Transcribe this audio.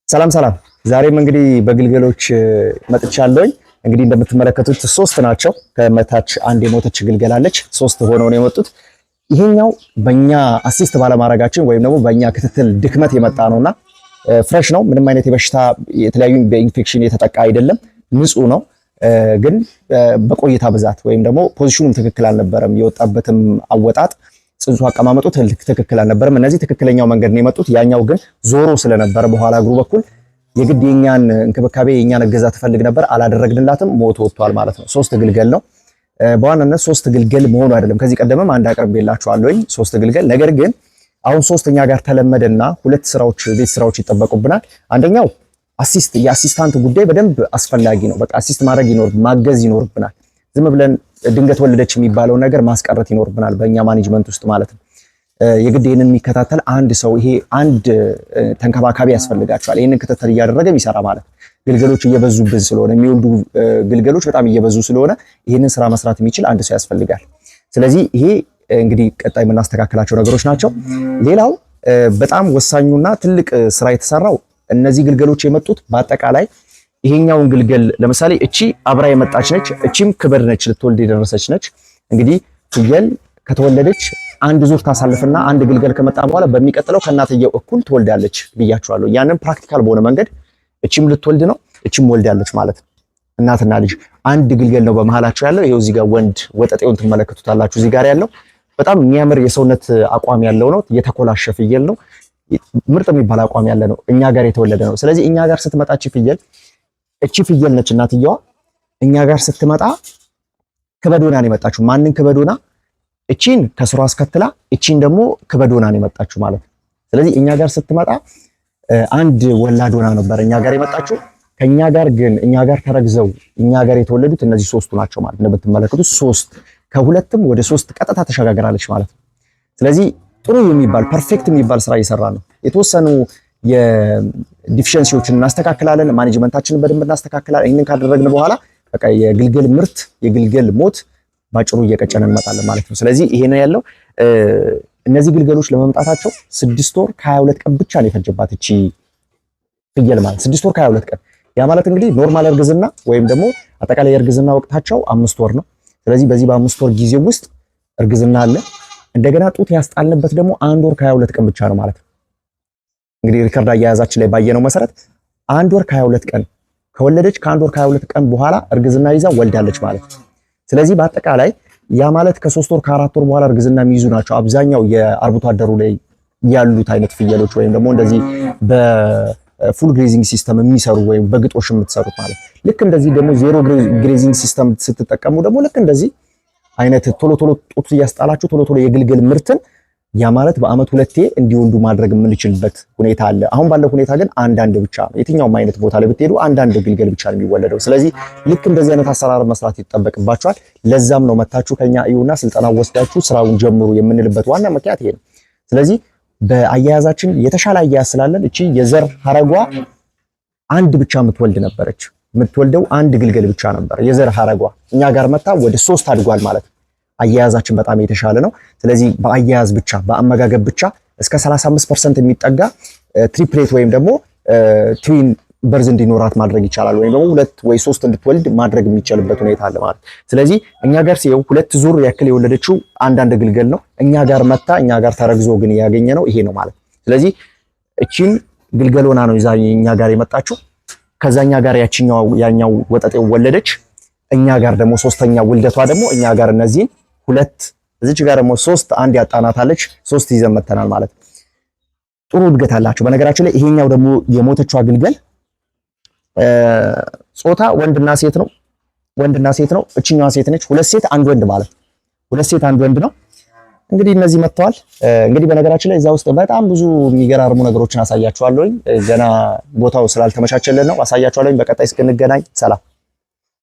ሰላም ሰላም። ዛሬም እንግዲህ በግልገሎች መጥቻለሁኝ። እንግዲህ እንደምትመለከቱት ሶስት ናቸው። ከመታች አንድ የሞተች ግልገል አለች። ሶስት ሆነው ነው የመጡት። ይሄኛው በእኛ አሲስት ባለማድረጋችን ወይም ደግሞ በእኛ ክትትል ድክመት የመጣ ነውና ፍሬሽ ነው። ምንም አይነት የበሽታ የተለያዩ በኢንፌክሽን የተጠቃ አይደለም። ንጹህ ነው። ግን በቆይታ ብዛት ወይም ደግሞ ፖዚሽኑም ትክክል አልነበረም። የወጣበትም አወጣጥ ጽንሱ አቀማመጡ ትክክል አልነበረም። እነዚህ ትክክለኛው መንገድ ነው የመጡት። ያኛው ግን ዞሮ ስለነበረ በኋላ እግሩ በኩል የግድ የኛን እንክብካቤ የኛን እገዛ ትፈልግ ነበር። አላደረግንላትም። ሞቶ ወጥቷል ማለት ነው። ሶስት ግልገል ነው። በዋናነት ሶስት ግልገል መሆኑ አይደለም። ከዚህ ቀደምም አንድ አቅርቤላችኋለሁኝ ሶስት ግልገል። ነገር ግን አሁን ሶስተኛ ጋር ተለመደና ሁለት ስራዎች ቤት ስራዎች ይጠበቁብናል። አንደኛው የአሲስታንት ጉዳይ በደንብ አስፈላጊ ነው። በቃ አሲስት ማገዝ ይኖርብናል። ዝም ብለን ድንገት ወለደች የሚባለው ነገር ማስቀረት ይኖርብናል በእኛ ማኔጅመንት ውስጥ ማለት ነው። የግድ ይሄንን የሚከታተል አንድ ሰው ይሄ አንድ ተንከባካቢ ያስፈልጋቸዋል። ይሄንን ክትትል እያደረገ የሚሰራ ማለት ነው። ግልገሎች እየበዙብን ስለሆነ የሚወልዱ ግልገሎች በጣም እየበዙ ስለሆነ ይሄንን ስራ መስራት የሚችል አንድ ሰው ያስፈልጋል። ስለዚህ ይሄ እንግዲህ ቀጣይ የምናስተካክላቸው ነገሮች ናቸው። ሌላው በጣም ወሳኙና ትልቅ ስራ የተሰራው እነዚህ ግልገሎች የመጡት በአጠቃላይ ይሄኛውን ግልገል ለምሳሌ እቺ አብራ የመጣች ነች። እቺም ክብር ነች፣ ልትወልድ የደረሰች ነች። እንግዲህ ፍየል ከተወለደች አንድ ዙር ታሳልፍና አንድ ግልገል ከመጣ በኋላ በሚቀጥለው ከእናትየው እኩል ትወልዳለች ብያችኋለሁ። ያንን ፕራክቲካል በሆነ መንገድ እቺም ልትወልድ ነው፣ እቺም ወልዳለች ማለት ነው። እናትና ልጅ አንድ ግልገል ነው በመሃላቸው ያለው። ይሄው እዚህ ጋር ወንድ ወጠጤውን ትመለከቱታላችሁ። እዚህ ጋር ያለው በጣም የሚያምር የሰውነት አቋም ያለው ነው። የተኮላሸ ፍየል ነው። ምርጥ የሚባል አቋም ያለ ነው። እኛ ጋር የተወለደ ነው። ስለዚህ እኛ ጋር ስትመጣች ፍየል እቺ ፍየል ነች እናትየዋ። እኛ ጋር ስትመጣ ክበዶና ነው የመጣችው። ማንን ክበዶና? እቺን ከስሯ አስከትላ እቺን ደግሞ ክበዶና ነው የመጣችው ማለት ነው። ስለዚህ እኛ ጋር ስትመጣ አንድ ወላዶና ነበር እኛ ጋር የመጣችው። ከኛ ጋር ግን እኛ ጋር ተረግዘው እኛ ጋር የተወለዱት እነዚህ ሶስቱ ናቸው ማለት ነው። እንደምትመለከቱት ሶስት ከሁለትም ወደ ሶስት ቀጥታ ተሸጋግራለች ማለት ነው። ስለዚህ ጥሩ የሚባል ፐርፌክት የሚባል ስራ እየሰራ ነው። የተወሰኑ የዲፊሸንሲዎችን እናስተካክላለን። ማኔጅመንታችንን በደንብ እናስተካክላለን። ይህንን ካደረግን በኋላ በቃ የግልገል ምርት የግልገል ሞት ባጭሩ እየቀጨን እንመጣለን ማለት ነው። ስለዚህ ይሄ ነው ያለው። እነዚህ ግልገሎች ለመምጣታቸው 6 ወር ከ22 ቀን ብቻ ነው የፈጀባት እቺ ፍየል ማለት 6 ወር ከ22 ቀን። ያ ማለት እንግዲህ ኖርማል እርግዝና ወይም ደግሞ አጠቃላይ የእርግዝና ወቅታቸው 5 ወር ነው። ስለዚህ በዚህ በ5 ወር ጊዜ ውስጥ እርግዝና አለ። እንደገና ጡት ያስጣልንበት ደግሞ 1 ወር ከ22 ቀን ብቻ ነው ማለት ነው። እንግዲህ ሪከርድ አያያዛችን ላይ ባየነው መሰረት 1 ወር ከ22 ቀን ከወለደች ከ1 ወር ከ22 ቀን በኋላ እርግዝና ይዛ ወልዳለች ማለት ነው። ስለዚህ በአጠቃላይ ያ ማለት ከ3 ወር ከ4 ወር በኋላ እርግዝና የሚይዙ ናቸው አብዛኛው የአርብቶ አደሩ ላይ ያሉት አይነት ፍየሎች ወይም ደግሞ እንደዚህ በፉል ግሬዚንግ ሲስተም የሚሰሩ ወይም በግጦሽ የምትሰሩት ማለት ልክ እንደዚህ ደግሞ ዜሮ ግሬዚንግ ሲስተም ስትጠቀሙ ደግሞ ልክ እንደዚህ አይነት ቶሎ ቶሎ ጡት እያስጣላችሁ ቶሎ ቶሎ የግልገል ምርትን ያ ማለት በአመት ሁለቴ እንዲወልዱ ማድረግ የምንችልበት ሁኔታ አለ። አሁን ባለው ሁኔታ ግን አንዳንድ ብቻ ነው። የትኛውም አይነት ቦታ ላይ ብትሄዱ አንዳንድ ግልገል ብቻ ነው የሚወለደው። ስለዚህ ልክ እንደዚህ አይነት አሰራር መስራት ይጠበቅባችኋል። ለዛም ነው መታችሁ ከኛ እዩና ስልጠና ወስዳችሁ ስራውን ጀምሩ የምንልበት ዋና ምክንያት ይሄ ነው። ስለዚህ በአያያዛችን የተሻለ አያያዝ ስላለን እቺ የዘር ሐረጓ አንድ ብቻ የምትወልድ ነበረች። የምትወልደው አንድ ግልገል ብቻ ነበር የዘር ሐረጓ። እኛ ጋር መታ ወደ 3 አድጓል ማለት ነው። አያያዛችን በጣም የተሻለ ነው። ስለዚህ በአያያዝ ብቻ በአመጋገብ ብቻ እስከ 35% የሚጠጋ ትሪፕሌት ወይም ደግሞ ትዊን በርዝ እንዲኖራት ማድረግ ይቻላል። ወይም ደግሞ 2 ወይ 3 እንድትወልድ ማድረግ የሚቻልበት ሁኔታ አለ ማለት። ስለዚህ እኛ ጋር ሲየው 2 ዙር ያክል የወለደችው አንዳንድ ግልገል ነው። እኛ ጋር መታ እኛ ጋር ተረግዞ ግን ያገኘ ነው ይሄ ነው ማለት። ስለዚህ እቺን ግልገል ሆና ነው ይዛ እኛ ጋር የመጣችው። ከዛኛ ጋር ያኛው ወጠጤው ወለደች። እኛ ጋር ደግሞ ሶስተኛ ውልደቷ ደግሞ እኛ ጋር እነዚህን 2 እዚች ጋር ደግሞ 3 አንድ ያጣናታለች 3 ይዘን መተናል ማለት ነው። ጥሩ እድገት አላቸው። በነገራችን ላይ ይሄኛው ደግሞ የሞተችዋ ግልገል ጾታ ወንድና ሴት ነው። ወንድና ሴት ነው። እቺኛዋ ሴት ነች። 2 ሴት 1 ወንድ ማለት 2 ሴት 1 ወንድ ነው። እንግዲህ እነዚህ መጥተዋል። እንግዲህ በነገራችን ላይ እዛ ውስጥ በጣም ብዙ የሚገራርሙ ነገሮችን አሳያችኋለሁ። ገና ቦታው ስላልተመቻቸልን ነው። አሳያችኋለሁ። በቀጣይ እስክንገናኝ ሰላም።